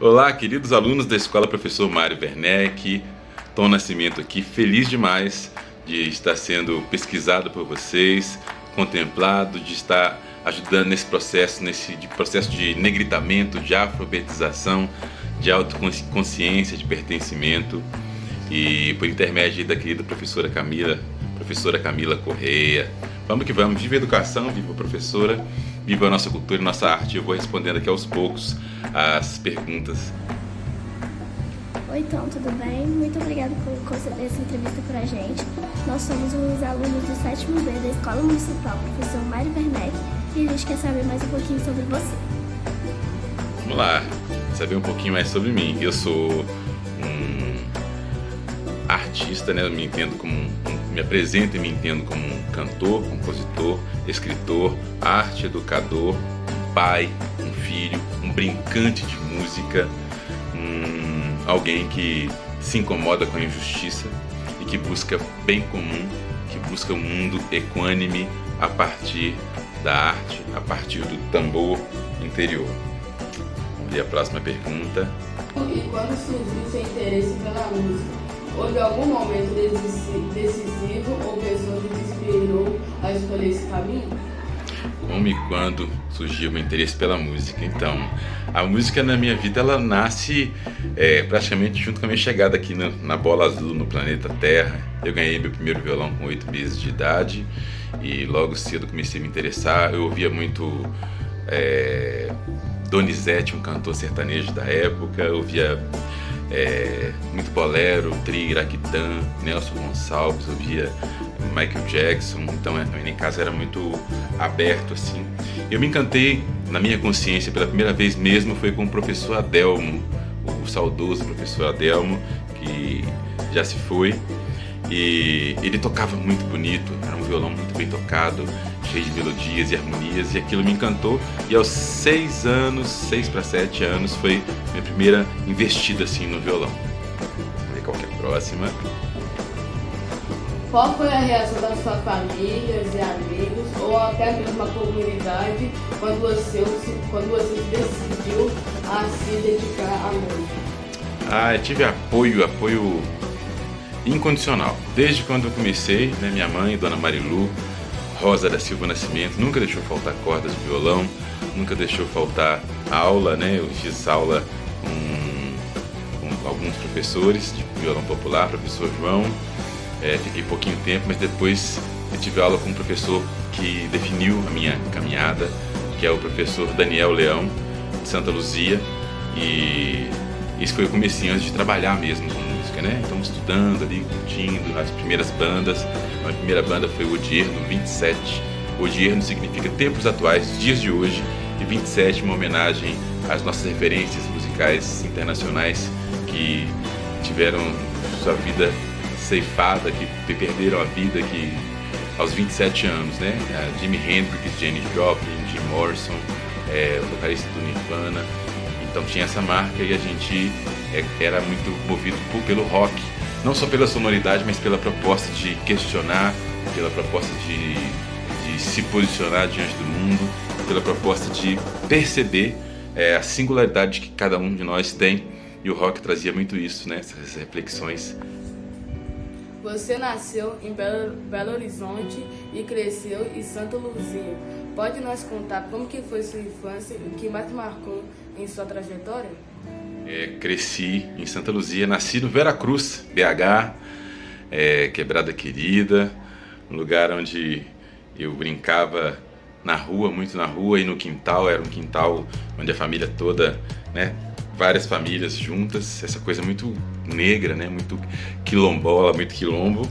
Olá, queridos alunos da Escola Professor Mário Werneck. Tom Nascimento aqui, feliz demais de estar sendo pesquisado por vocês, contemplado, de estar ajudando nesse processo de negritamento, de alfabetização, de autoconsciência, de pertencimento. E por intermédio da querida professora Camila Correia. Vamos que vamos, viva a educação, viva a professora, viva a nossa cultura e nossa arte. Eu vou respondendo aqui aos poucos as perguntas. Oi, Tom, tudo bem? Muito obrigada por conceder essa entrevista para a gente. Nós somos os alunos do 7º B da Escola Municipal Professor Mário Werneck e a gente quer saber mais um pouquinho sobre você. Vamos lá, saber um pouquinho mais sobre mim. Eu sou um artista, né? Eu me apresento e me entendo como um cantor, compositor, escritor, arte educador, um pai, um filho, um brincante de música, alguém que se incomoda com a injustiça e que busca bem comum, que busca um mundo equânime a partir da arte, a partir do tambor interior. Vamos ver a próxima pergunta. E quando surgiu seu interesse pela música? Houve algum momento decisivo ou pessoa que te inspirou a escolher esse caminho? Como e quando surgiu o meu interesse pela música? Então, a música na minha vida, ela nasce praticamente junto com a minha chegada aqui na Bola Azul, no planeta Terra. Eu ganhei meu primeiro violão com 8 meses de idade e logo cedo comecei a me interessar. Eu ouvia muito Donizete, um cantor sertanejo da época, eu ouvia muito bolero, Tri, Iraquitã, Nelson Gonçalves, eu via Michael Jackson, então em casa era muito aberto assim. Eu me encantei na minha consciência pela primeira vez mesmo foi com o professor Adelmo, o saudoso professor Adelmo, que já se foi, e ele tocava muito bonito, era um violão muito bem tocado, cheio de melodias e harmonias, e aquilo me encantou. E aos 6 para 7 anos foi minha primeira investida assim no violão. Vamos ver qual que é a próxima. Qual foi a reação da sua família e amigos, ou até mesmo a comunidade, quando você se decidiu a se dedicar à música? Eu tive apoio incondicional. Desde quando eu comecei, né, minha mãe, Dona Marilu, Rosa da Silva Nascimento, nunca deixou faltar cordas de violão, nunca deixou faltar aula, né? Eu fiz aula com alguns professores de violão popular, professor João, fiquei pouquinho tempo, mas depois eu tive aula com um professor que definiu a minha caminhada, que é o professor Daniel Leão, de Santa Luzia, e isso foi o comecinho antes de trabalhar mesmo com música, né? Então estudando ali, curtindo as primeiras bandas. A minha primeira banda foi o Odierno 27. Odierno significa tempos atuais, dias de hoje, e 27 uma homenagem às nossas referências musicais internacionais que tiveram sua vida ceifada, que perderam a vida aos 27 anos, né? A Jimi Hendrix, Janis Joplin, Jim Morrison, o vocalista do Nirvana. Então tinha essa marca e a gente era muito movido pelo rock, não só pela sonoridade, mas pela proposta de questionar, pela proposta de se posicionar diante do mundo, pela proposta de perceber a singularidade que cada um de nós tem, e o rock trazia muito isso, né? Essas reflexões. Você nasceu em Belo Horizonte e cresceu em Santa Luzia. Pode nos contar como que foi sua infância e o que mais marcou em sua trajetória? Cresci em Santa Luzia, nasci no Veracruz, BH, Quebrada Querida, um lugar onde eu brincava na rua, muito na rua, e no quintal, era um quintal onde a família toda, né, várias famílias juntas, essa coisa muito negra, né, muito quilombola, muito quilombo.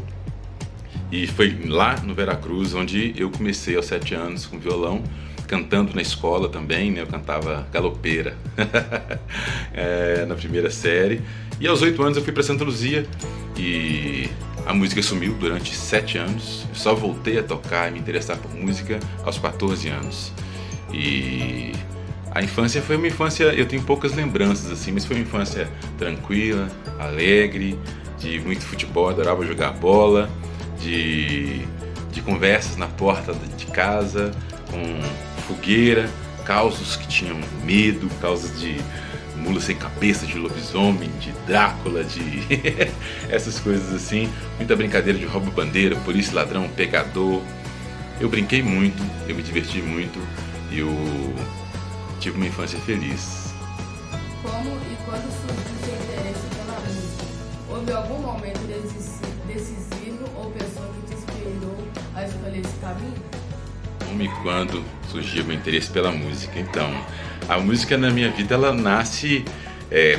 E foi lá no Veracruz onde eu comecei aos 7 anos com violão, cantando na escola também, né? Eu cantava galopeira na primeira série. E aos 8 anos eu fui para Santa Luzia e a música sumiu durante 7 anos. Eu só voltei a tocar e me interessar por música aos 14 anos. E a infância foi uma infância, eu tenho poucas lembranças assim, mas foi uma infância tranquila, alegre, de muito futebol, adorava jogar bola, de conversas na porta de casa, com fogueira, causos que tinham medo, causas Mula Sem Cabeça, de lobisomem, de Drácula, de essas coisas assim. Muita brincadeira de roubo bandeira, polícia, ladrão, pegador. Eu brinquei muito, eu me diverti muito e eu tive uma infância feliz. Como e quando surgiu seu interesse pela música? Houve algum momento decisivo ou pessoa que te inspirou a escolher esse caminho? Como e quando surgiu meu interesse pela música? Então, a música na minha vida, ela nasce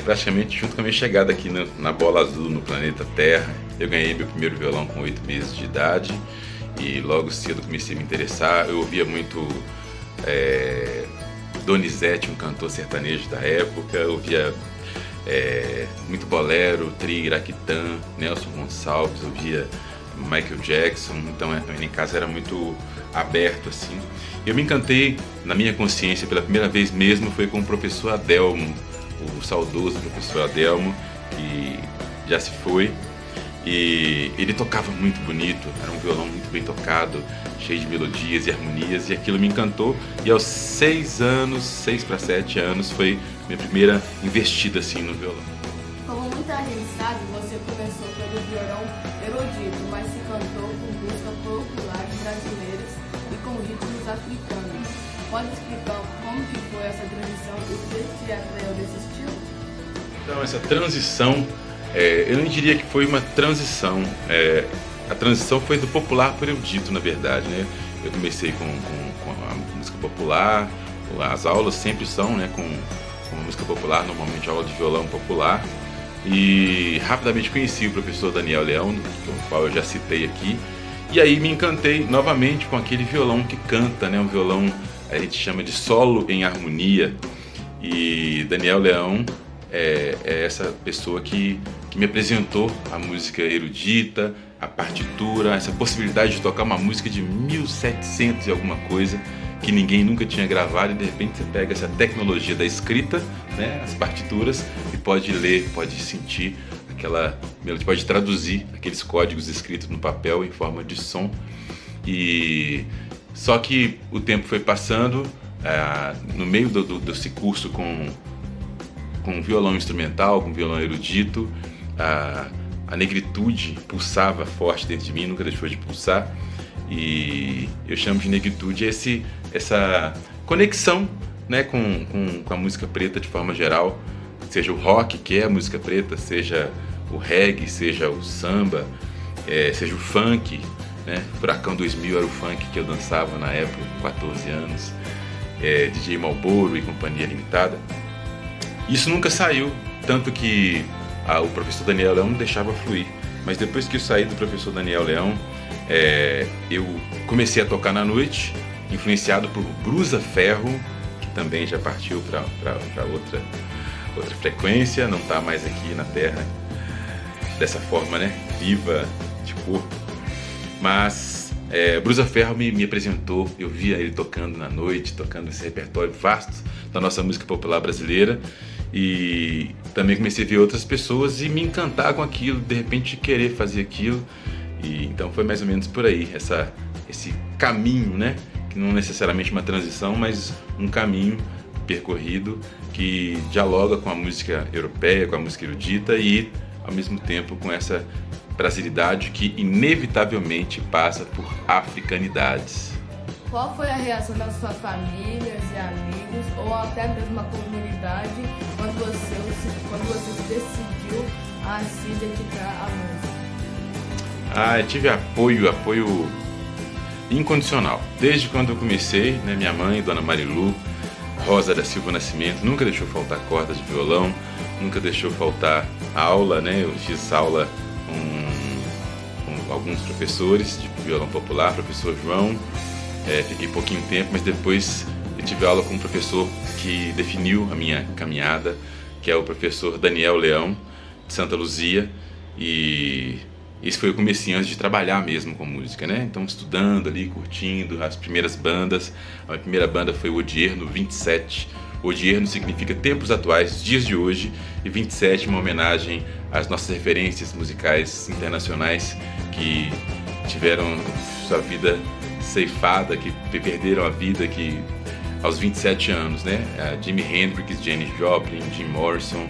praticamente junto com a minha chegada aqui na Bola Azul, no planeta Terra. Eu ganhei meu primeiro violão com 8 meses de idade e logo cedo comecei a me interessar. Eu ouvia muito Donizete, um cantor sertanejo da época. Eu ouvia muito bolero, Tri, Iraquitã, Nelson Gonçalves, eu ouvia Michael Jackson. Então em casa era muito aberto assim. Eu me encantei na minha consciência pela primeira vez mesmo foi com o professor Adelmo, o saudoso professor Adelmo, que já se foi. E ele tocava muito bonito, era um violão muito bem tocado, cheio de melodias e harmonias, e aquilo me encantou. E aos 6 para 7 anos foi minha primeira investida assim no violão. Como muita gente sabe, você começou pelo violão erudito, mas se cantou com música populares brasileiras e com ritmos africanos. Pode explicar como que foi essa transição e o que te atraiu desse estilo? Então, essa transição, eu não diria que foi uma transição. A transição foi do popular para o erudito, na verdade, né? Eu comecei com a música popular, as aulas sempre são, né, com a música popular, normalmente aula de violão popular. E rapidamente conheci o professor Daniel Leão, o qual eu já citei aqui. E aí me encantei novamente com aquele violão que canta, né? Um violão, a gente chama de solo em harmonia. E Daniel Leão é essa pessoa que me apresentou a música erudita, a partitura, essa possibilidade de tocar uma música de 1700 e alguma coisa que ninguém nunca tinha gravado, e de repente você pega essa tecnologia da escrita, né, as partituras, e pode ler, pode sentir aquela melodia, pode traduzir aqueles códigos escritos no papel em forma de som. E só que o tempo foi passando, no meio desse curso com violão instrumental, com violão erudito, a negritude pulsava forte dentro de mim, nunca deixou de pulsar. E eu chamo de negritude essa conexão, né, com a música preta de forma geral, seja o rock, que é a música preta, seja o reggae, seja o samba, seja o funk, né? Furacão 2000 era o funk que eu dançava na época, com 14 anos, DJ Malboro e Companhia Limitada. Isso nunca saiu, tanto que o professor Daniel Leão não deixava fluir. Mas depois que eu saí do professor Daniel Leão, eu comecei a tocar na noite, influenciado por Brusa Ferro, que também já partiu para outra frequência, não está mais aqui na Terra dessa forma, né, viva, de corpo. Mas Brusa Ferro me apresentou, eu via ele tocando na noite, tocando esse repertório vasto da nossa música popular brasileira. E também comecei a ver outras pessoas e me encantar com aquilo, de repente querer fazer aquilo. E então foi mais ou menos por aí, esse caminho, né? Que não necessariamente uma transição, mas um caminho percorrido que dialoga com a música europeia, com a música erudita e ao mesmo tempo com essa brasilidade que inevitavelmente passa por africanidades. Qual foi a reação da sua família e amigos, ou até mesmo a comunidade, quando você decidiu a se dedicar à música? Eu tive apoio incondicional. Desde quando eu comecei, né, minha mãe, Dona Marilu, Rosa da Silva Nascimento, nunca deixou faltar cordas de violão, nunca deixou faltar aula, né? Eu fiz aula com alguns professores de violão popular, professor João. Fiquei pouquinho tempo, mas depois eu tive aula com um professor que definiu a minha caminhada, que é o professor Daniel Leão, de Santa Luzia, e esse foi o comecinho antes de trabalhar mesmo com música, né? Então estudando ali, curtindo as primeiras bandas. A minha primeira banda foi o Odierno 27. Odierno significa tempos atuais, dias de hoje, e 27 uma homenagem às nossas referências musicais internacionais que tiveram sua vida ceifada, que perderam a vida, que aos 27 anos, né? Jimi Hendrix, Janis Joplin, Jim Morrison,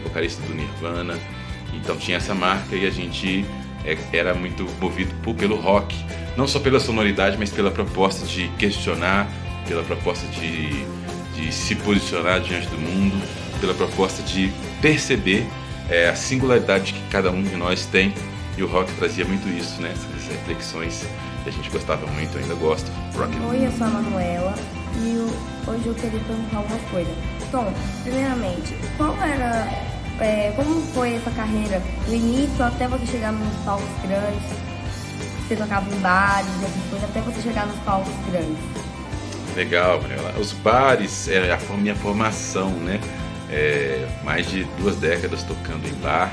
vocalista do Nirvana. Então tinha essa marca e a gente era muito movido pelo rock, não só pela sonoridade, mas pela proposta de questionar, pela proposta de se posicionar diante do mundo, pela proposta de perceber a singularidade que cada um de nós tem. E o rock trazia muito isso, né? Essas reflexões que a gente gostava muito, ainda gosta. Rock. Oi, eu sou a Manuela e hoje eu queria perguntar algumas coisas. Tom, primeiramente, como foi essa carreira do início até você chegar nos palcos grandes? Você tocava em bares, essas coisas, até você chegar nos palcos grandes. Legal, Manuela. Os bares é a minha formação, né? Mais de 2 décadas tocando em bar.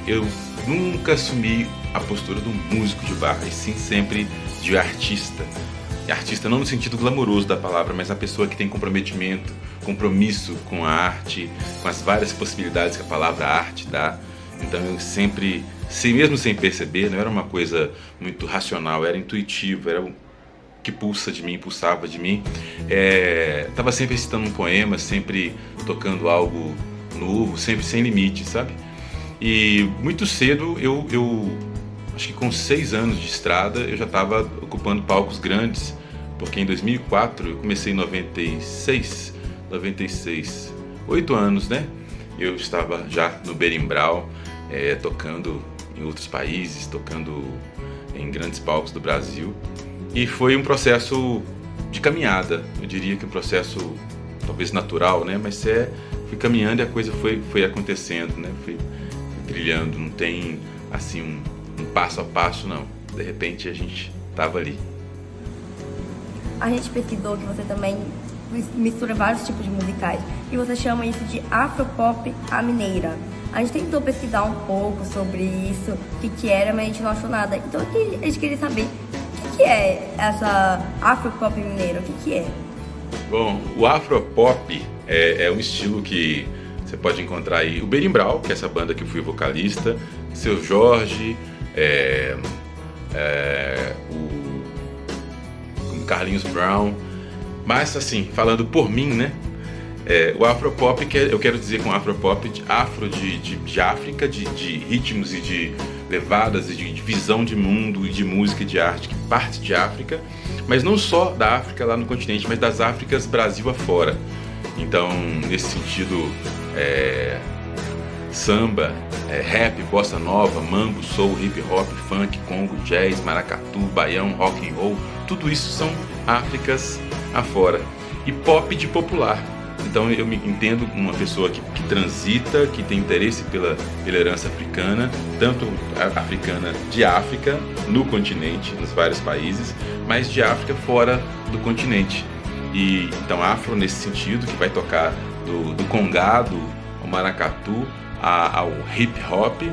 Eu nunca assumi a postura do músico de bar, e sim sempre de artista. E artista não no sentido glamouroso da palavra, mas a pessoa que tem compromisso com a arte, com as várias possibilidades que a palavra arte dá. Então eu sempre, mesmo sem perceber, não era uma coisa muito racional, era intuitivo, era o que pulsava de mim. Estava sempre recitando um poema, sempre tocando algo novo, sempre sem limite, sabe? E muito cedo, eu acho que com 6 anos de estrada, eu já estava ocupando palcos grandes, porque em 2004, eu comecei em 96, 8 anos, né? Eu estava já no Berimbau, tocando em outros países, tocando em grandes palcos do Brasil. E foi um processo de caminhada, eu diria que um processo talvez natural, né? Mas fui caminhando e a coisa foi acontecendo, né? Fui trilhando, não tem assim um passo a passo, não. De repente a gente estava ali. A gente pesquisou que você também mistura vários tipos de musicais e você chama isso de afropop à mineira. A gente tentou pesquisar um pouco sobre isso, o que era, mas a gente não achou nada. Então a gente queria saber o que é essa afropop mineira, o que é? Bom, o afropop é um estilo que você pode encontrar aí o Berimbau, que é essa banda que eu fui vocalista, Seu Jorge, o Carlinhos Brown. Mas assim, falando por mim, né? O afropop, eu quero dizer com afropop, de África, de ritmos e de levadas e de visão de mundo e de música e de arte que parte de África, mas não só da África lá no continente, mas das Áfricas Brasil afora. Então, nesse sentido, samba, rap, bossa nova, mambo, soul, hip hop, funk, congo, jazz, maracatu, baião, rock and roll, tudo isso são Áfricas afora. E pop de popular. Então eu me entendo uma pessoa que transita, que tem interesse pela herança africana, tanto africana de África, no continente, nos vários países, mas de África fora do continente. E então afro nesse sentido, que vai tocar do congado ao maracatu, ao hip hop,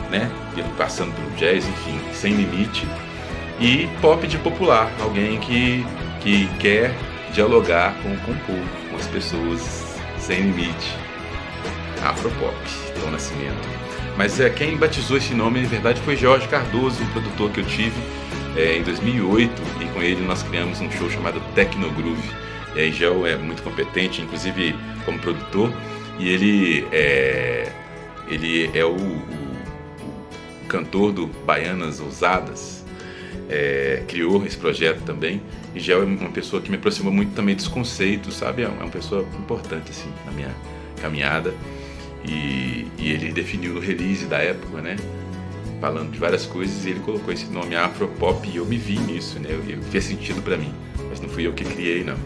né? Passando pelo jazz, enfim, sem limite. E pop de popular, alguém que quer dialogar com o povo, com as pessoas, sem limite. Afropop, Tom Nascimento. Mas quem batizou esse nome, na verdade, foi Jorge Cardoso, um produtor que eu tive em 2008, e com ele nós criamos um show chamado Tecnogroove. E aí Gel é muito competente, inclusive como produtor, e ele é o cantor do Baianas Ousadas. Criou esse projeto também, e Gel é uma pessoa que me aproximou muito também dos conceitos, sabe? É uma pessoa importante assim na minha caminhada, e ele definiu no release da época, né? Falando de várias coisas, e ele colocou esse nome Afropop, e eu me vi nisso, né? Fez sentido pra mim, mas não fui eu que criei, não.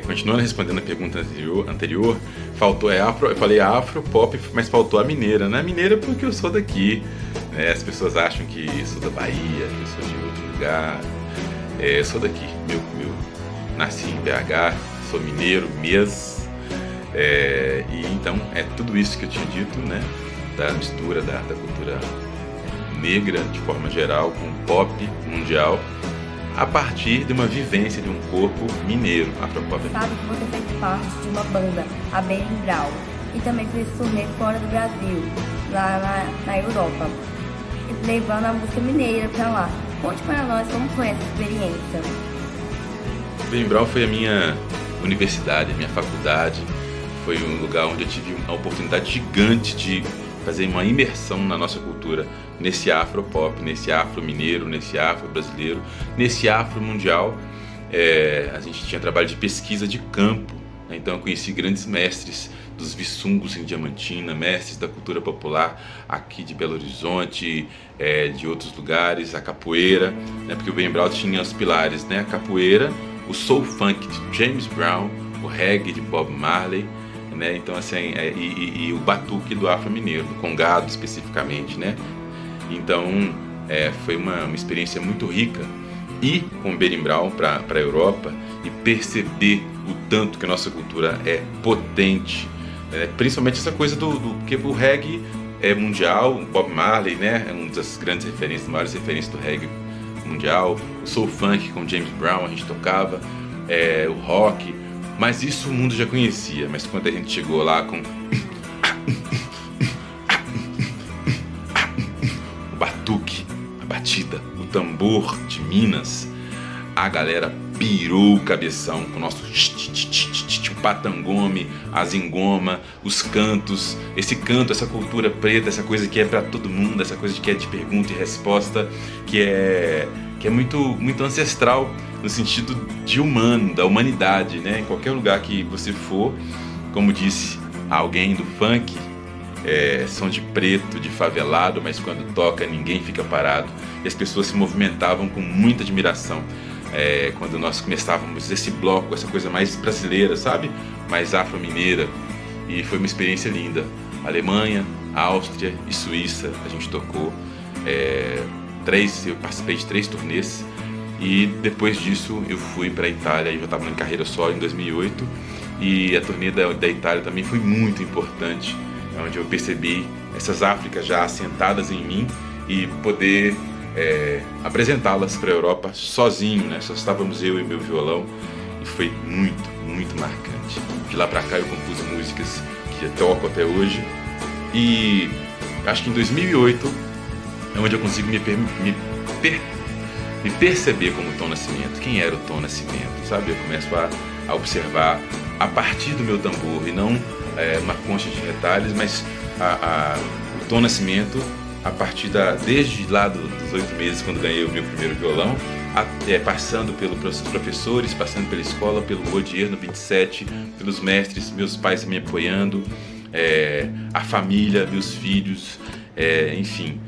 Continuando respondendo a pergunta anterior, faltou afro, eu falei afropop, mas faltou a mineira, né? Mineira porque eu sou daqui, né? As pessoas acham que eu sou da Bahia, que eu sou de outro lugar. Eu sou daqui, nasci em BH, sou mineiro mesmo, e então é tudo isso que eu tinha dito, né? Da mistura da cultura negra de forma geral com pop mundial, a partir de uma vivência de um corpo mineiro, afropop. Sabe que você fez parte de uma banda, a Berimbau, e também fez turnê fora do Brasil, lá na Europa, levando a música mineira pra lá. Conte para nós como foi essa experiência. Bem Brown foi a minha universidade, a minha faculdade. Foi um lugar onde eu tive uma oportunidade gigante de fazer uma imersão na nossa cultura, nesse afro-pop, nesse afro-mineiro, nesse afro-brasileiro, nesse afro-mundial. A gente tinha trabalho de pesquisa de campo, né? Então eu conheci grandes mestres dos Vissungos em Diamantina, mestres da cultura popular aqui de Belo Horizonte, de outros lugares, a capoeira, né? Porque o Bem Brown tinha os pilares, né? A capoeira, o soul funk de James Brown, o reggae de Bob Marley, né? Então assim, e o batuque do afro-mineiro, do congado especificamente, né? Então foi uma experiência muito rica ir com o Bem Brown para a Europa e perceber o tanto que a nossa cultura é potente, principalmente essa coisa porque o reggae é mundial, o Bob Marley, né, é uma das grandes referências, maiores referências do reggae mundial, o soul funk com James Brown a gente tocava, o rock, mas isso o mundo já conhecia, mas quando a gente chegou lá com o batuque, a batida, o tambor de Minas, a galera pirou o cabeção com o nosso patangome, a zingoma, os cantos, esse canto, essa cultura preta, essa coisa que é pra todo mundo, essa coisa que é de pergunta e resposta, que é muito, muito ancestral no sentido de humano, da humanidade, né? Em qualquer lugar que você for, como disse alguém do funk, som de preto, de favelado, mas quando toca ninguém fica parado. E as pessoas se movimentavam com muita admiração. Quando nós começávamos esse bloco, essa coisa mais brasileira, sabe? Mais afro-mineira. E foi uma experiência linda. Alemanha, Áustria e Suíça, a gente tocou. Eu participei de 3 turnês. E depois disso eu fui para a Itália, eu já estava em carreira solo em 2008. E a turnê da Itália também foi muito importante, onde eu percebi essas Áfricas já assentadas em mim e poder apresentá-las para a Europa sozinho, né? Só estávamos eu e meu violão e foi muito, muito marcante. De lá para cá eu compus músicas que eu toco até hoje e acho que em 2008 é onde eu consigo me perceber como Tom Nascimento. Quem era o Tom Nascimento, sabe? Eu começo a observar a partir do meu tambor e não uma concha de retalhos, mas o Tom Nascimento a partir desde lá dos 8 meses, quando ganhei o meu primeiro violão, passando pelos professores, passando pela escola, pelo Rodier no 27, pelos mestres, meus pais me apoiando, a família, meus filhos, enfim,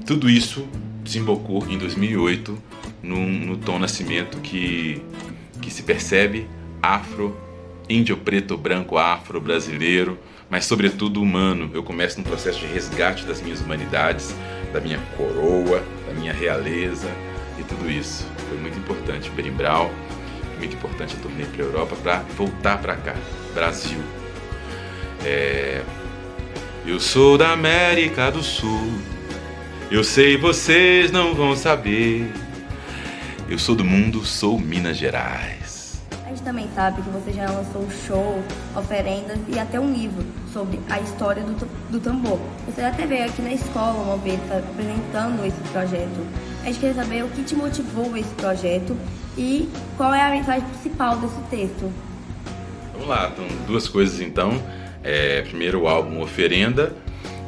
tudo isso desembocou em 2008 no Tom Nascimento que se percebe afro, índio, preto, branco, afro, brasileiro, mas sobretudo humano. Eu começo num processo de resgate das minhas humanidades, da minha coroa, da minha realeza e tudo isso. Foi muito importante o Bem Brown, foi muito importante a turnê para a Europa para voltar para cá, Brasil. Eu sou da América do Sul, eu sei vocês não vão saber, eu sou do mundo, sou Minas Gerais. A gente também sabe que você já lançou show, oferendas e até um livro sobre a história do tambor. Você até veio aqui na escola uma vez apresentando esse projeto. A gente queria saber o que te motivou esse projeto e qual é a mensagem principal desse texto. Vamos lá, então 2 coisas então. Primeiro o álbum Oferenda,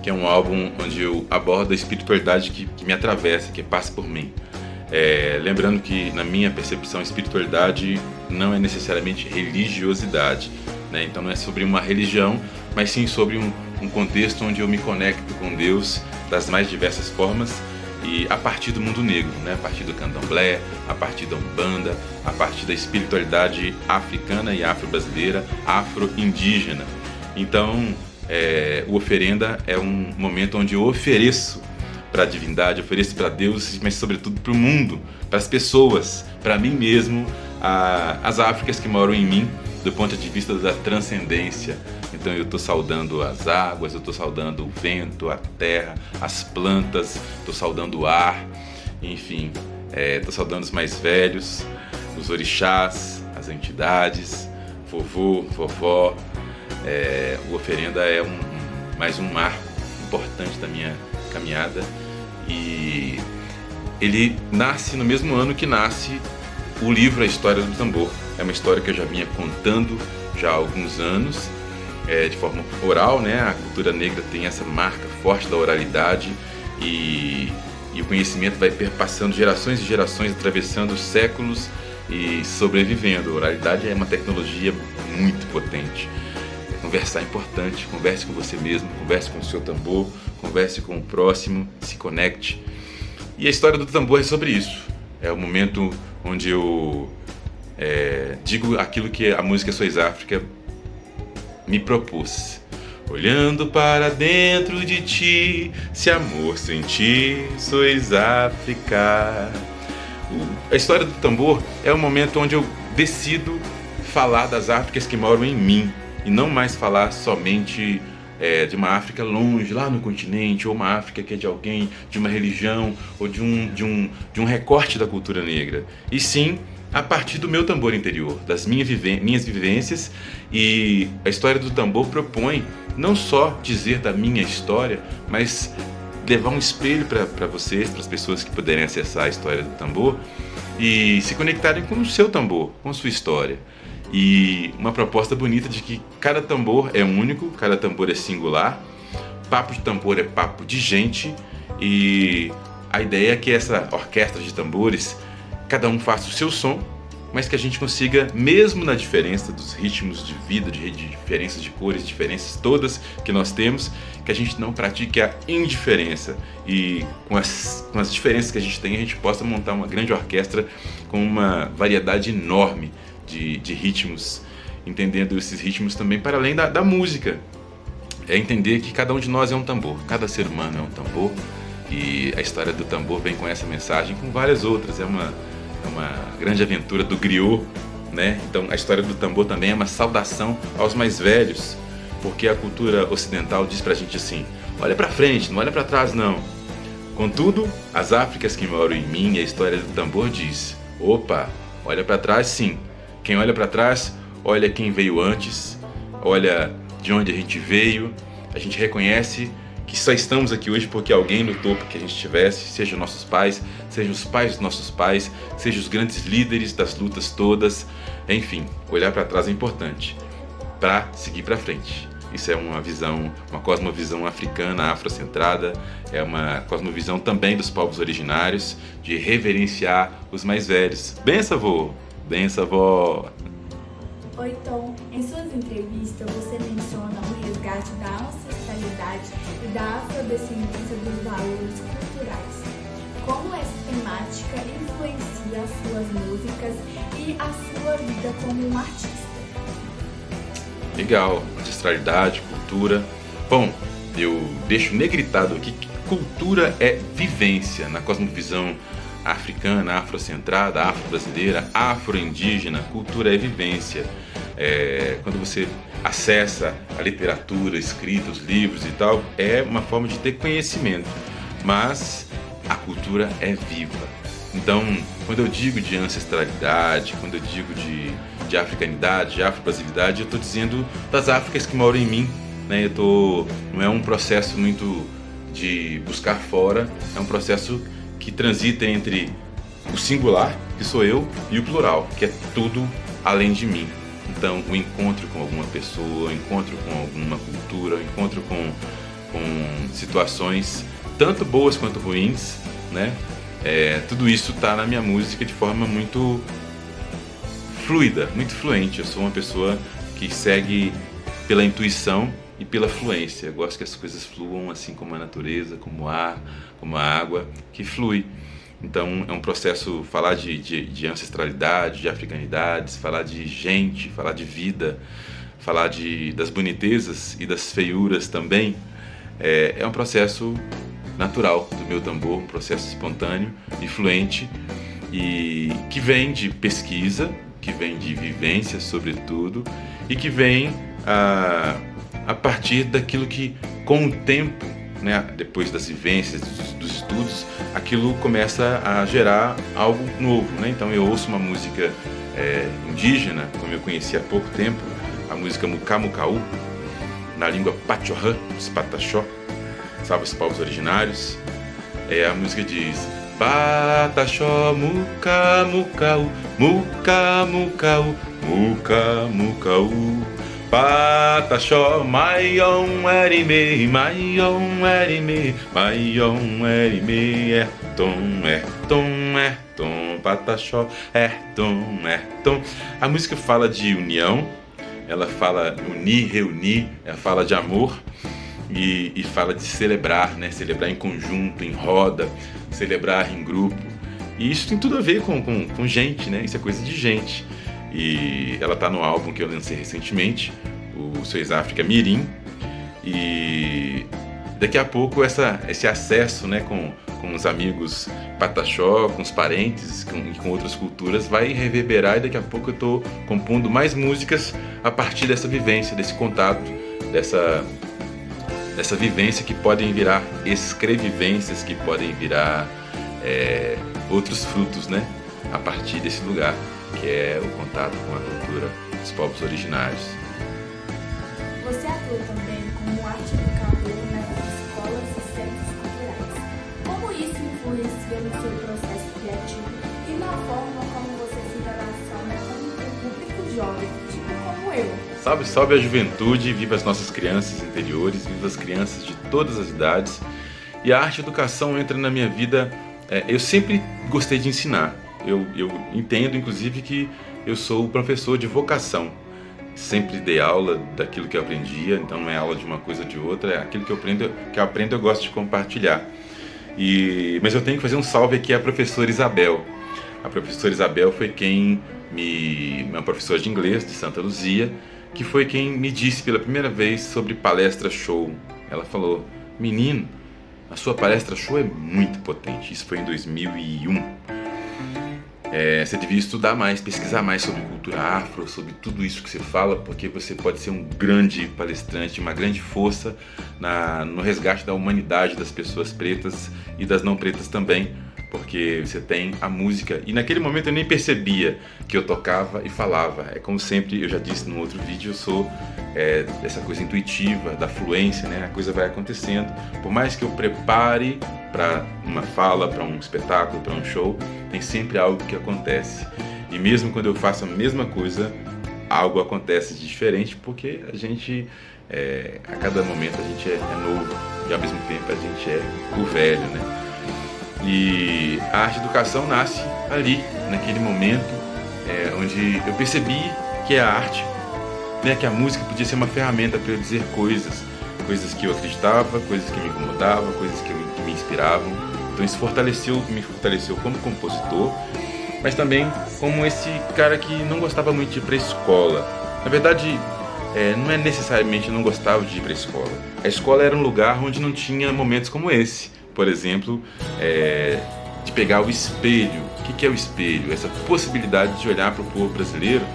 que é um álbum onde eu abordo a espiritualidade que me atravessa, que passa por mim. Lembrando que na minha percepção espiritualidade não é necessariamente religiosidade, né? Então não é sobre uma religião, mas sim sobre um contexto onde eu me conecto com Deus das mais diversas formas e a partir do mundo negro, né? A partir do candomblé, a partir da umbanda, a partir da espiritualidade africana e afro-brasileira, afro-indígena. Então o Oferenda é um momento onde eu ofereço para a divindade, ofereço para Deus, mas sobretudo para o mundo, para as pessoas, para mim mesmo, as Áfricas que moram em mim, do ponto de vista da transcendência. Então eu estou saudando as águas, eu estou saudando o vento, a terra, as plantas, estou saudando o ar, enfim, estou saudando os mais velhos, os orixás, as entidades, vovô, vovó. O Oferenda é mais um marco importante da minha caminhada. E ele nasce no mesmo ano que nasce o livro A História do Tambor. É uma história que eu já vinha contando já há alguns anos, de forma oral, né? A cultura negra tem essa marca forte da oralidade e o conhecimento vai perpassando gerações e gerações, atravessando séculos e sobrevivendo. A oralidade é uma tecnologia muito potente. Conversar é importante, converse com você mesmo, converse com o seu tambor, converse com o próximo, se conecte. E a história do tambor é sobre isso. É o momento onde eu digo aquilo que a música Sois África me propôs. Olhando para dentro de ti, se amor sentir, sois África. A história do tambor é o momento onde eu decido falar das Áfricas que moram em mim e não mais falar somente de uma África longe, lá no continente, ou uma África que é de alguém, de uma religião ou de um recorte da cultura negra. E sim, a partir do meu tambor interior, das minhas vivências. E a história do tambor propõe não só dizer da minha história, mas levar um espelho para vocês, para as pessoas que puderem acessar a história do tambor e se conectarem com o seu tambor, com a sua história. E uma proposta bonita de que cada tambor é único, cada tambor é singular, papo de tambor é papo de gente, e a ideia é que essa orquestra de tambores, cada um faça o seu som, mas que a gente consiga, mesmo na diferença dos ritmos de vida, de diferenças de cores, diferenças todas que nós temos, que a gente não pratique a indiferença e com as diferenças que a gente tem, a gente possa montar uma grande orquestra com uma variedade enorme de ritmos, entendendo esses ritmos também para além da música. É entender que cada um de nós é um tambor, cada ser humano é um tambor, e a história do tambor vem com essa mensagem, com várias outras. É uma grande aventura do griot, né? Então a história do tambor também é uma saudação aos mais velhos, porque a cultura ocidental diz pra gente assim: olha pra frente, não olha pra trás não. Contudo, as Áfricas que moram em mim, a história do tambor diz: opa, olha pra trás sim. Quem olha pra trás, olha quem veio antes, olha de onde a gente veio, a gente reconhece que só estamos aqui hoje porque alguém lutou para que a gente estivesse, seja nossos pais, seja os pais dos nossos pais, seja os grandes líderes das lutas todas. Enfim, olhar para trás é importante para seguir para frente. Isso é uma visão, uma cosmovisão africana, afrocentrada, é uma cosmovisão também dos povos originários, de reverenciar os mais velhos. Benção, avô! Benção, avó! Oi, Tom. Em suas entrevistas, você menciona o resgate da ancestralidade e da afrodescendência dos valores culturais. Como essa temática influencia as suas músicas e a sua vida como um artista? Legal, ancestralidade, cultura. Bom, eu deixo negritado aqui que cultura é vivência na cosmovisão africana, afrocentrada, afro-brasileira, afro-indígena. Cultura é vivência. Quando você acessa a literatura, escrita, os livros e tal, é uma forma de ter conhecimento, mas a cultura é viva. Então, quando eu digo de ancestralidade, quando eu digo de africanidade, de afro-brasilidade, eu estou dizendo das Áfricas que moram em mim, né? Não é um processo muito de buscar fora, é um processo que transita entre o singular, que sou eu, e o plural, que é tudo além de mim. Então, o encontro com alguma pessoa, o encontro com alguma cultura, o encontro com situações tanto boas quanto ruins, né? Tudo isso está na minha música de forma muito fluida, muito fluente. Eu sou uma pessoa que segue pela intuição e pela fluência. Eu gosto que as coisas fluam assim como a natureza, como o ar, como a água, que flui. Então é um processo falar de ancestralidade, de africanidades, falar de gente, falar de vida, falar das bonitezas e das feiuras também. É um processo natural do meu tambor, um processo espontâneo e fluente, e que vem de pesquisa, que vem de vivência sobretudo, e que vem a partir daquilo que com o tempo, né, depois das vivências, dos estudos, aquilo começa a gerar algo novo, né? Então eu ouço uma música indígena, como eu conheci há pouco tempo, a música Mukamukaú, na língua Pachorrã, dos Pataxó, salve os povos originários. A música diz: Pataxó, muca, mucau, muca, mucau, muca, mucau. Pataxó, maion, erime, maion, erime, maion, erime, tom, pataxó, tom. A música fala de união, ela fala unir, reunir, ela fala de amor e fala de celebrar, né? Celebrar em conjunto, em roda, celebrar em grupo. E isso tem tudo a ver com gente, né? Isso é coisa de gente. E ela tá no álbum que eu lancei recentemente, o Sois África Mirim. E daqui a pouco esse acesso, né, com os amigos Pataxó, com os parentes e com outras culturas vai reverberar, e daqui a pouco eu tô compondo mais músicas a partir dessa vivência, desse contato, dessa vivência que podem virar escrevivências, que podem virar outros frutos, né, a partir desse lugar que é o contato com a cultura dos povos originários. Você atua também como arte educador nas escolas e centros culturais. Como isso influencia no seu processo criativo e na forma como você se relaciona com o público jovem, tipo como eu? Salve, salve a juventude, viva as nossas crianças interiores, viva as crianças de todas as idades. E a arte educação entra na minha vida, eu sempre gostei de ensinar. Eu entendo, inclusive, que eu sou professor de vocação. Sempre dei aula daquilo que eu aprendia, então não é aula de uma coisa ou de outra, é aquilo que eu aprendo eu gosto de compartilhar. Mas eu tenho que fazer um salve aqui à professora Isabel. A professora Isabel foi uma professora de inglês de Santa Luzia, que foi quem me disse pela primeira vez sobre palestra show. Ela falou: menino, a sua palestra show é muito potente. Isso foi em 2001. Você devia estudar mais, pesquisar mais sobre cultura afro, sobre tudo isso que você fala, porque você pode ser um grande palestrante, uma grande força no resgate da humanidade das pessoas pretas e das não pretas também, porque você tem a música. E naquele momento eu nem percebia que eu tocava e falava. É como sempre, eu já disse no outro vídeo, eu sou dessa coisa intuitiva, da fluência, né? A coisa vai acontecendo. Por mais que eu prepare para uma fala, para um espetáculo, para um show, tem sempre algo que acontece. E mesmo quando eu faço a mesma coisa, algo acontece de diferente, porque a gente, a cada momento a gente é novo e ao mesmo tempo a gente é o velho, né? E a arte educação nasce ali, naquele momento, onde eu percebi que a arte, né, que a música podia ser uma ferramenta para eu dizer coisas que eu acreditava, coisas que me incomodavam, coisas que me inspiravam. Então isso me fortaleceu como compositor, mas também como esse cara que não gostava muito de ir para a escola. Na verdade, não é necessariamente não gostava de ir para a escola. A escola era um lugar onde não tinha momentos como esse. Por exemplo, de pegar o espelho. O que é o espelho? Essa possibilidade de olhar para o povo brasileiro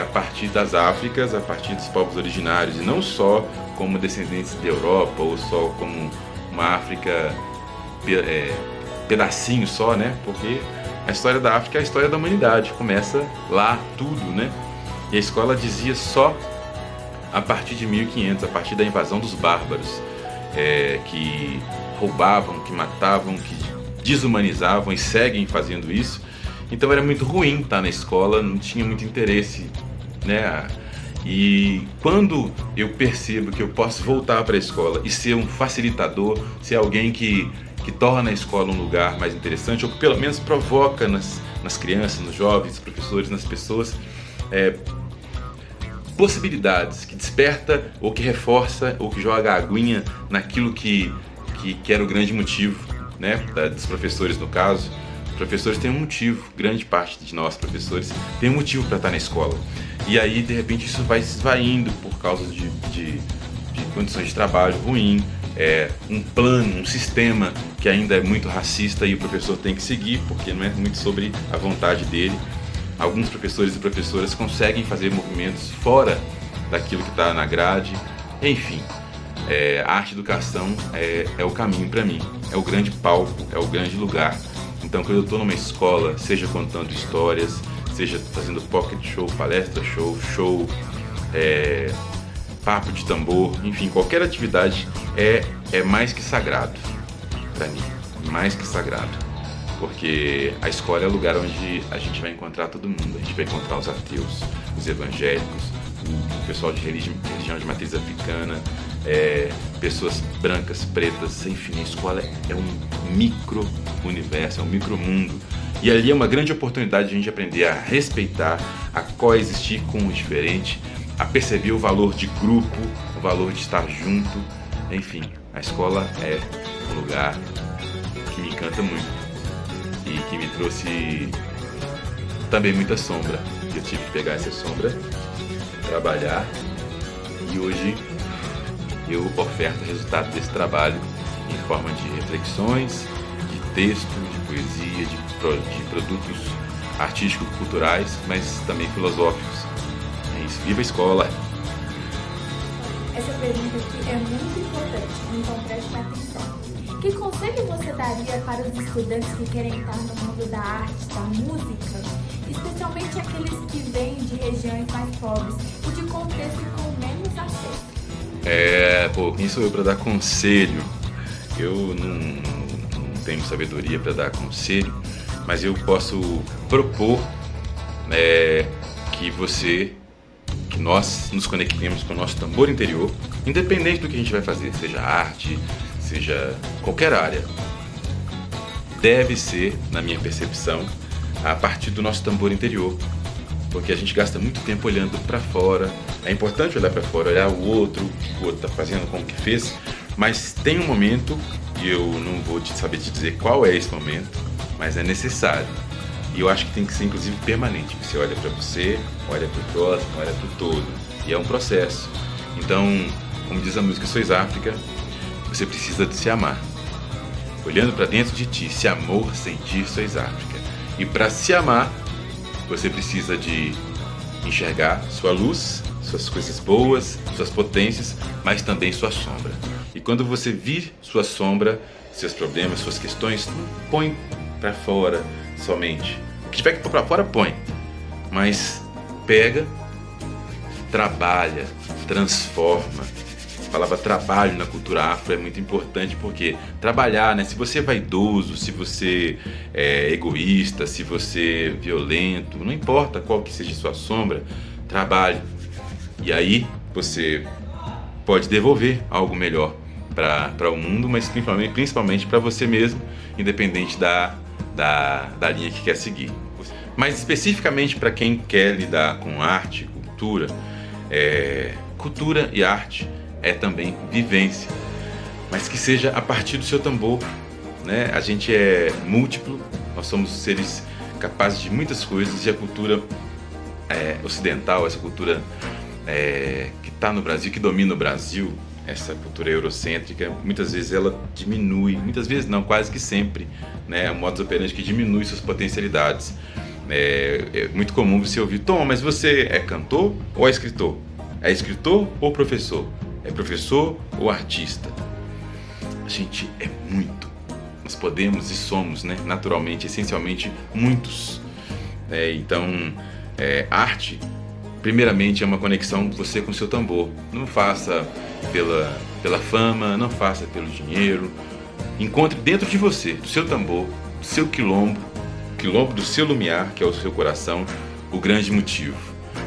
a partir das Áfricas, a partir dos povos originários, e não só como descendentes da Europa ou só como uma África pedacinho só, né? Porque a história da África é a história da humanidade, começa lá tudo, né? E a escola dizia só a partir de 1500, a partir da invasão dos bárbaros, que roubavam, que matavam, que desumanizavam e seguem fazendo isso. Então era muito ruim estar na escola, não tinha muito interesse, né? E quando eu percebo que eu posso voltar para a escola e ser um facilitador, ser alguém que torna a escola um lugar mais interessante, ou que pelo menos provoca nas crianças, nos jovens, nos professores, nas pessoas, possibilidades, que desperta ou que reforça ou que joga a aguinha naquilo que era o grande motivo, né, dos professores no caso. Os professores têm um motivo, grande parte de nós professores tem um motivo para estar na escola. E aí, de repente, isso vai se esvaindo por causa de condições de trabalho ruim, um plano, um sistema que ainda é muito racista e o professor tem que seguir, porque não é muito sobre a vontade dele. Alguns professores e professoras conseguem fazer movimentos fora daquilo que está na grade. Enfim, a arte educação é o caminho para mim, é o grande palco, é o grande lugar. Então, quando eu estou numa escola, seja contando histórias, seja fazendo pocket show, palestra show, papo de tambor, enfim, qualquer atividade é mais que sagrado para mim, mais que sagrado. porque a escola é o lugar onde a gente vai encontrar todo mundo. A gente vai encontrar os ateus, os evangélicos, o pessoal de religião de matriz africana, pessoas brancas, pretas, enfim, a escola é um micro-universo, é um micro-mundo. E ali é uma grande oportunidade de a gente aprender a respeitar, a coexistir com o diferente, a perceber o valor de grupo, o valor de estar junto. Enfim, a escola é um lugar que me encanta muito e que me trouxe também muita sombra. Eu tive que pegar essa sombra, trabalhar, e hoje eu oferto o resultado desse trabalho em forma de reflexões, de texto, de poesia, de produtos artísticos, culturais, mas também filosóficos. É isso. Viva a escola! Essa pergunta aqui é muito importante, então preste atenção. Que conselho você daria para os estudantes que querem estar no mundo da arte, da música, especialmente aqueles que vêm de regiões mais pobres e de contexto com menos acesso? Quem sou eu para dar conselho? Eu não tenho sabedoria para dar conselho, mas eu posso propor que nós nos conectemos com o nosso tambor interior, independente do que a gente vai fazer, seja arte, seja qualquer área. Deve ser, na minha percepção, a partir do nosso tambor interior, porque a gente gasta muito tempo olhando para fora. É importante olhar para fora, olhar o outro está fazendo como que fez, mas tem um momento, e eu não vou saber te dizer qual é esse momento, mas é necessário. E eu acho que tem que ser, inclusive, permanente. Você olha para você, olha para o próximo, olha para o todo. E é um processo. Então, como diz a música Sois África, você precisa de se amar. Olhando para dentro de ti, se amor, sentir, sois África. E para se amar, você precisa de enxergar sua luz, suas coisas boas, suas potências, mas também sua sombra. E quando você vir sua sombra, seus problemas, suas questões, não põe para fora somente. O que tiver que pôr para fora, põe. Mas pega, trabalha, transforma. A palavra trabalho na cultura afro é muito importante, porque trabalhar, se você é vaidoso, se você é egoísta, se você é violento, não importa qual que seja a sua sombra, trabalhe. E aí você pode devolver algo melhor para o mundo, mas principalmente para você mesmo, independente da linha que quer seguir. Mas especificamente para quem quer lidar com arte, cultura e arte é também vivência, mas que seja a partir do seu tambor, né? A gente é múltiplo, nós somos seres capazes de muitas coisas, e a cultura ocidental, essa cultura que está no Brasil, que domina o Brasil, essa cultura eurocêntrica, muitas vezes ela diminui, muitas vezes não, quase que sempre, né? O modus operandi que diminui suas potencialidades. É muito comum você ouvir: Tom, mas você é cantor ou é escritor? É escritor ou professor? É professor ou artista? A gente é muito. Nós podemos e somos, naturalmente, essencialmente, muitos. Então, arte, primeiramente, é uma conexão você com o seu tambor. Não faça pela fama, não faça pelo dinheiro. Encontre dentro de você, do seu tambor, do seu quilombo do seu lumiar, que é o seu coração, o grande motivo.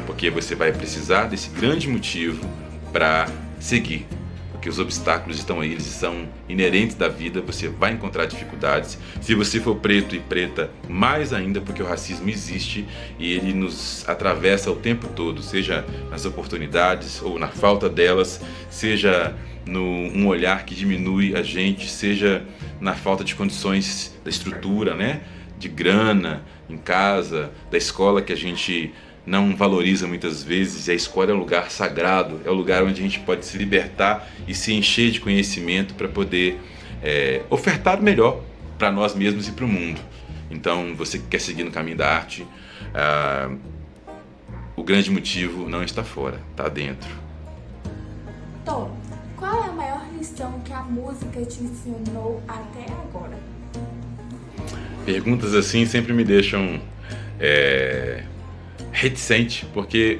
Porque você vai precisar desse grande motivo para seguir. Porque os obstáculos estão aí, eles são inerentes da vida, você vai encontrar dificuldades. Se você for preto e preta, mais ainda, porque o racismo existe e ele nos atravessa o tempo todo, seja nas oportunidades ou na falta delas, seja num olhar que diminui a gente, seja na falta de condições da estrutura, de grana em casa, da escola que a gente não valoriza muitas vezes. E a escola é um lugar sagrado, é o lugar onde a gente pode se libertar e se encher de conhecimento para poder ofertar o melhor para nós mesmos e para o mundo. Então, você que quer seguir no caminho da arte, o grande motivo não está fora, está dentro. Tom, qual é a maior lição que a música te ensinou até agora? Perguntas assim sempre me deixam reticente, porque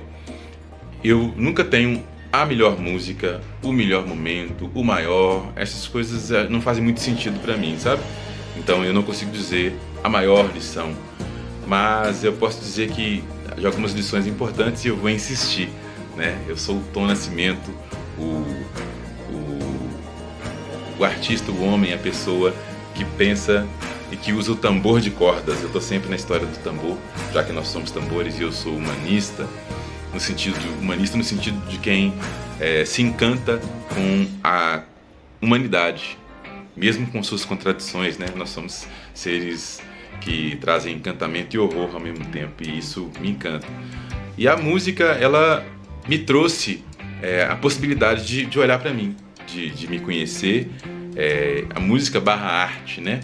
eu nunca tenho a melhor música, o melhor momento, o maior. Essas coisas não fazem muito sentido para mim, sabe? Então eu não consigo dizer a maior lição, mas eu posso dizer que de algumas lições importantes e eu vou insistir, né? Eu sou o Tom Nascimento, o artista, o homem, a pessoa que pensa e que usa o tambor de cordas. Eu estou sempre na história do tambor, já que nós somos tambores e eu sou humanista no sentido de quem se encanta com a humanidade, mesmo com suas contradições, né? Nós somos seres que trazem encantamento e horror ao mesmo tempo, e isso me encanta. E a música, ela me trouxe a possibilidade de olhar para mim, de me conhecer, a música barra arte, né?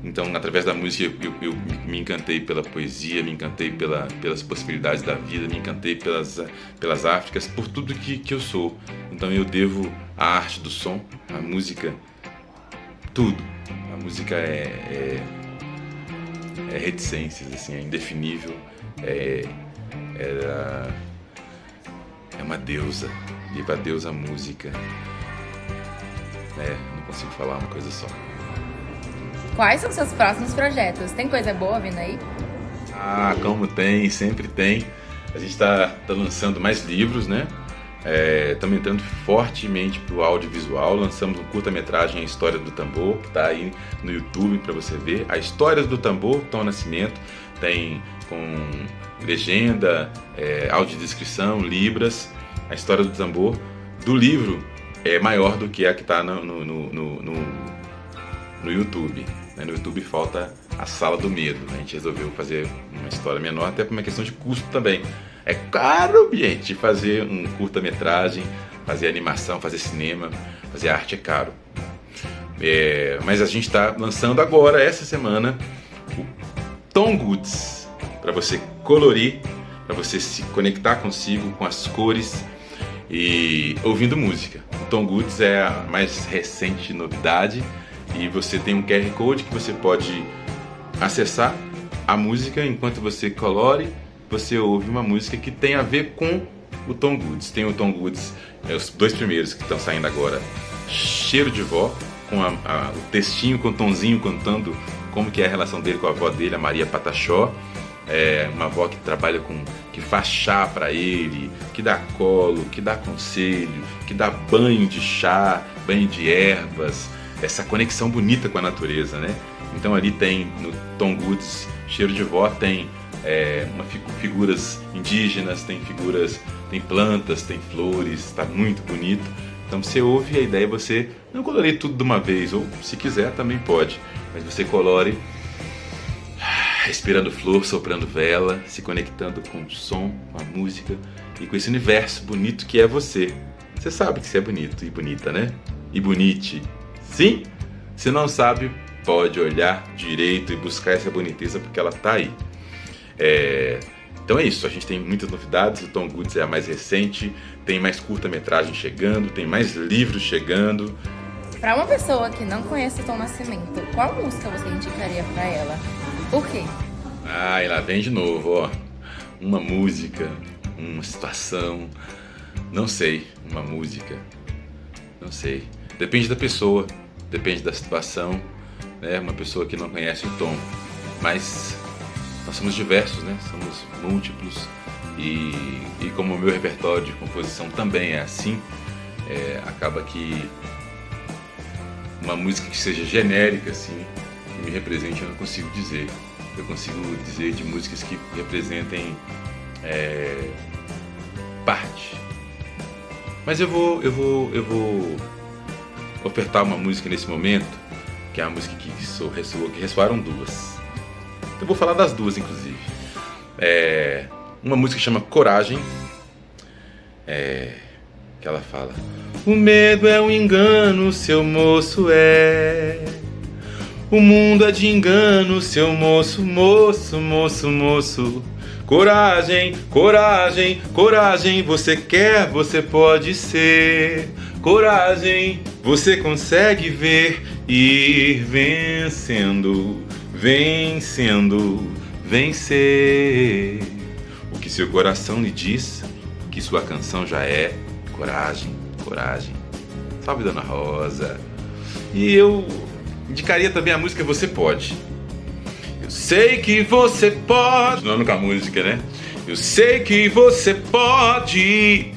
Então, através da música, eu me encantei pela poesia, me encantei pelas possibilidades da vida, me encantei pelas Áfricas, por tudo que eu sou. Então, eu devo a arte do som, a música, tudo. A música é reticências, assim, é indefinível, é uma deusa. Viva a deusa música. Não consigo falar uma coisa só. Quais são seus próximos projetos? Tem coisa boa vindo aí? Ah, como tem, sempre tem. A gente está lançando mais livros, né? Estamos entrando fortemente para o audiovisual. Lançamos um curta-metragem, A História do Tambor, que está aí no YouTube para você ver. A História do Tambor, Tom Nascimento, tem com legenda, audiodescrição, libras. A História do Tambor do livro é maior do que a que está no YouTube. No YouTube falta a Sala do Medo. A gente resolveu fazer uma história menor, até por uma questão de custo também. É caro, gente, fazer um curta-metragem, fazer animação, fazer cinema, fazer arte é caro. Mas a gente está lançando agora, essa semana, o Tom Goods, para você colorir, para você se conectar consigo, com as cores e ouvindo música. O Tom Goods é a mais recente novidade. E você tem um QR Code que você pode acessar a música enquanto você colore, você ouve uma música que tem a ver com o Tom Goods. Tem o Tom Goods, os dois primeiros que estão saindo agora, Cheiro de Vó, com o textinho, com o Tonzinho contando como que é a relação dele com a avó dele, a Maria Pataxó. Uma avó que trabalha que faz chá para ele, que dá colo, que dá conselho, que dá banho de chá, banho de ervas, essa conexão bonita com a natureza, né? Então ali tem, no Tom Goods, Cheiro de Vó, tem figuras indígenas, tem plantas, tem flores, está muito bonito. Então você ouve, a ideia é você não colorir tudo de uma vez, ou se quiser também pode, mas você colore respirando flor, soprando vela, se conectando com o som, com a música e com esse universo bonito que é você. Você sabe que você é bonito e bonita, né? E bonite. Sim? Se não sabe, pode olhar direito e buscar essa boniteza porque ela tá aí. Então é isso, a gente tem muitas novidades, o Tom Goods é a mais recente, tem mais curta-metragem chegando, tem mais livros chegando. Para uma pessoa que não conhece o Tom Nascimento, qual música você indicaria para ela? Por quê? E lá vem de novo, ó. Uma música, uma situação, não sei, uma música, não sei. Depende da pessoa, depende da situação, né? Uma pessoa que não conhece o Tom, mas nós somos diversos, né? Somos múltiplos e como o meu repertório de composição também é assim, acaba que uma música que seja genérica, assim, que me represente, eu não consigo dizer. Eu consigo dizer de músicas que representem parte. Mas eu vou ofertar uma música nesse momento, que é uma música que ressoaram duas. Eu vou falar das duas, inclusive. Uma música que chama Coragem, que ela fala: o medo é um engano, seu moço é. O mundo é de engano, seu moço, moço, moço, moço. Coragem, coragem, coragem, você quer, você pode ser. Coragem, você consegue ver e ir vencendo, vencendo, vencer. O que seu coração lhe diz, que sua canção já é. Coragem, coragem. Salve, Dona Rosa. E eu indicaria também a música Você Pode. Eu sei que você pode... Continuando com a música, né? Eu sei que você pode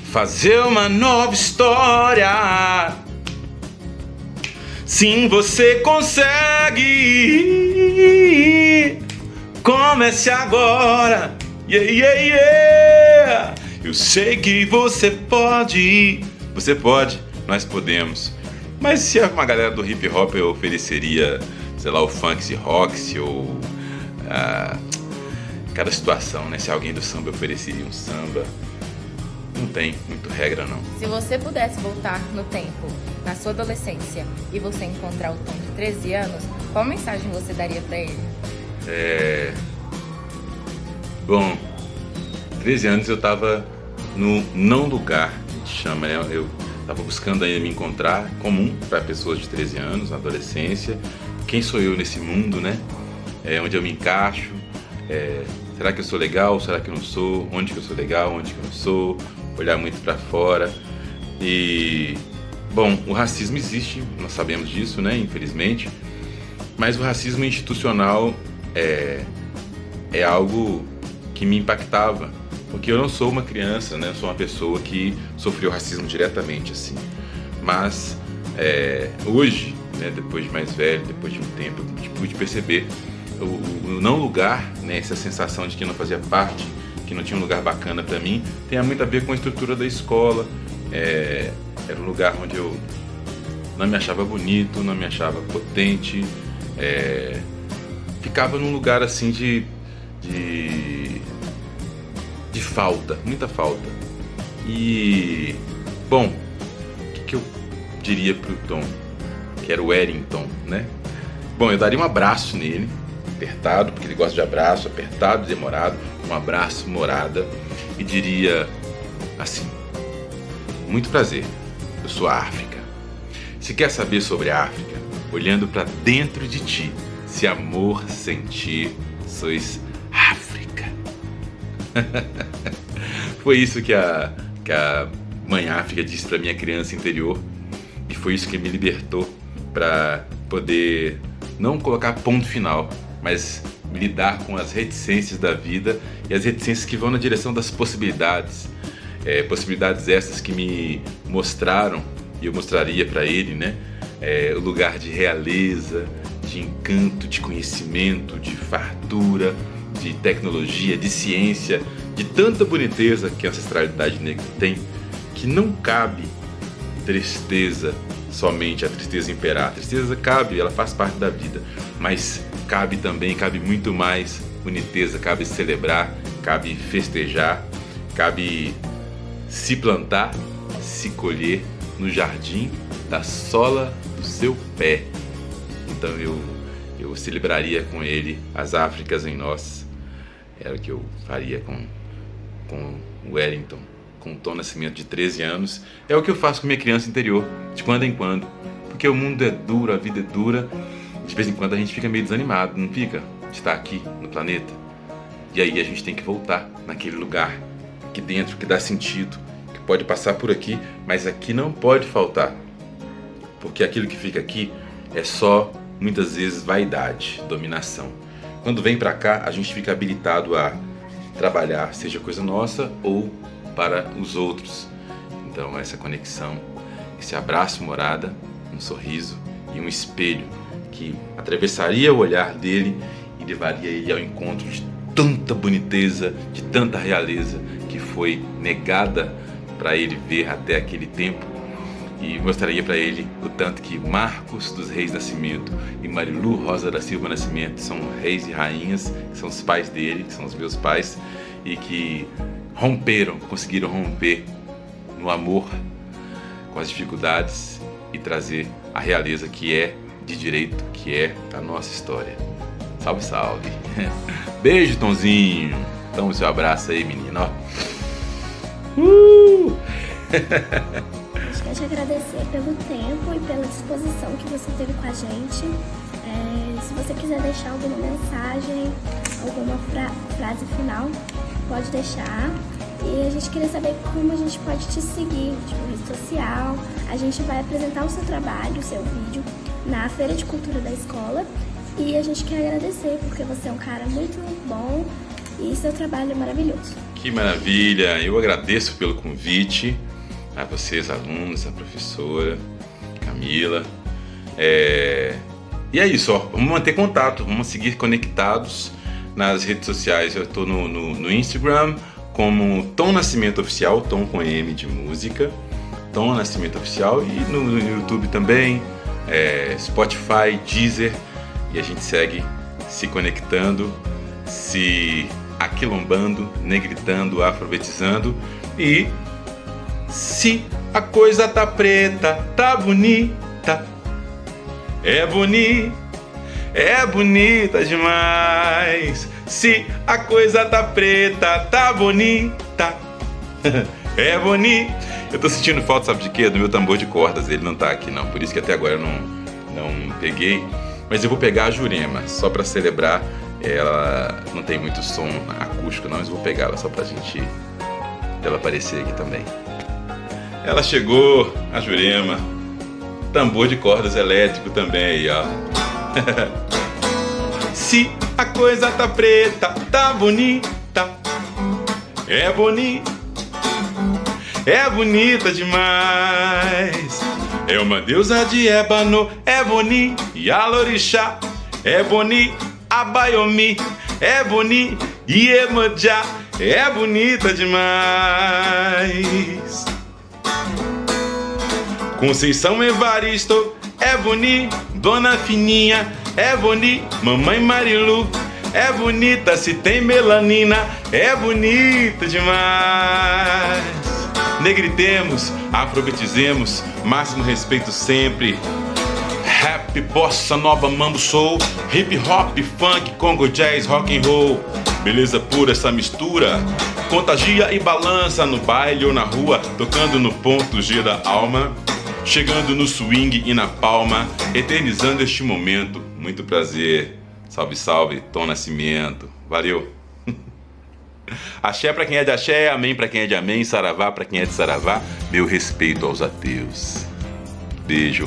fazer uma nova história. Sim, você consegue. Comece agora. Yeah, yeah, yeah. Eu sei que você pode. Você pode, nós podemos. Mas se uma galera do hip hop eu ofereceria, sei lá, o funk rock ou cada situação, né? Se alguém do samba ofereceria um samba, não tem muito regra não. Se você pudesse voltar no tempo, na sua adolescência, e você encontrar o Tom de 13 anos, qual mensagem você daria pra ele? Bom, 13 anos eu tava no não lugar, que chama, né? Eu tava buscando ainda me encontrar, comum para pessoas de 13 anos, na adolescência. Quem sou eu nesse mundo, né? Onde eu me encaixo? Será que eu sou legal? Será que eu não sou? Onde que eu sou legal? Onde que eu não sou? Olhar muito para fora. E, bom, o racismo existe, nós sabemos disso, né? Infelizmente. Mas o racismo institucional é algo que me impactava. Porque eu não sou uma criança, né? Eu sou uma pessoa que sofreu racismo diretamente, assim. Mas hoje, né, depois de mais velho, depois de um tempo, eu pude perceber o não lugar, né, essa sensação de que não fazia parte, que não tinha um lugar bacana para mim, tem muito a ver com a estrutura da escola. Era um lugar onde eu não me achava bonito, não me achava potente, ficava num lugar assim de falta, muita falta. E, bom, o que eu diria pro Tom, que era o Wellington, né? Bom, eu daria um abraço nele, apertado, porque ele gosta de abraço, apertado, demorado, um abraço, morada, e diria assim: muito prazer, eu sou a África. Se quer saber sobre a África, olhando para dentro de ti, se amor sentir, sois África. Foi isso que a Mãe África disse para minha criança interior, e foi isso que me libertou para poder não colocar ponto final, mas lidar com as reticências da vida, e as reticências que vão na direção das possibilidades, possibilidades essas que me mostraram, e eu mostraria para ele, né, o lugar de realeza, de encanto, de conhecimento, de fartura, de tecnologia, de ciência, de tanta boniteza que a ancestralidade negra tem, que não cabe tristeza, somente a tristeza imperar. A tristeza cabe, ela faz parte da vida, mas cabe muito mais boniteza, cabe celebrar, cabe festejar, cabe se plantar, se colher no jardim da sola do seu pé. Então eu celebraria com ele as Áfricas em nós. Era o que eu faria com o Wellington, com o Tom Nascimento de 13 anos. É o que eu faço com minha criança interior, de quando em quando. Porque o mundo é duro, a vida é dura. De vez em quando a gente fica meio desanimado, não fica? De estar aqui no planeta. E aí a gente tem que voltar naquele lugar aqui dentro, que dá sentido, que pode passar por aqui, mas aqui não pode faltar. Porque aquilo que fica aqui é só, muitas vezes, vaidade, dominação. Quando vem pra cá, a gente fica habilitado a trabalhar, seja coisa nossa ou para os outros. Então essa conexão, esse abraço, morada, um sorriso e um espelho que atravessaria o olhar dele e levaria ele ao encontro de tanta boniteza, de tanta realeza que foi negada para ele ver até aquele tempo, e mostraria para ele o tanto que Marcos dos Reis Nascimento e Marilu Rosa da Silva Nascimento são reis e rainhas, que são os pais dele, que são os meus pais, e que conseguiram romper no amor com as dificuldades e trazer a realeza que é de direito, que é a nossa história. Salve, salve! Beijo, Tonzinho! Toma o seu abraço aí, menino! Quero te agradecer pelo tempo e pela disposição que você teve com a gente. Se você quiser deixar alguma mensagem, alguma frase final, pode deixar. E a gente queria saber como a gente pode te seguir, tipo, rede social. A gente vai apresentar o seu trabalho, o seu vídeo, na Feira de Cultura da escola. E a gente quer agradecer, porque você é um cara muito bom e seu trabalho é maravilhoso. Que maravilha! Eu agradeço pelo convite a vocês, alunos, a professora Camila. E é isso, ó. Vamos manter contato, vamos seguir conectados nas redes sociais. Eu estou no Instagram como Tom Nascimento Oficial, Tom com M de música, Tom Nascimento Oficial, e no YouTube também, Spotify, Deezer, e a gente segue se conectando, se aquilombando, negritando, afrovetizando. E se a coisa tá preta, tá bonita, é bonita demais. Se a coisa tá preta, tá bonita, é bonita. Eu tô sentindo falta, sabe de quê? Do meu tambor de cordas. Ele não tá aqui não, por isso que até agora eu não peguei. Mas eu vou pegar a Jurema, só pra celebrar. Ela não tem muito som acústico não, mas eu vou pegar ela só pra gente ela aparecer aqui também. Ela chegou, a Jurema. Tambor de cordas elétrico também aí, ó. Se a coisa tá preta, tá bonita, é bonita demais. É uma deusa de ébano, é boni, Yalorixá, é boni, Abayomi, é boni, Iemanjá, é bonita demais. Conceição Evaristo, é boni, Dona Fininha, é boni, Mamãe Marilu, é bonita se tem melanina, é bonita demais. Negritemos, afrovetizemos, máximo respeito sempre. Rap, bossa nova, mambo soul, hip hop, funk, congo, jazz, rock and roll. Beleza pura essa mistura, contagia e balança no baile ou na rua, tocando no ponto G da alma. Chegando no swing e na palma, eternizando este momento. Muito prazer. Salve, salve, Tom Nascimento. Valeu. Axé pra quem é de axé, amém pra quem é de amém, saravá pra quem é de saravá. Meu respeito aos ateus. Beijo.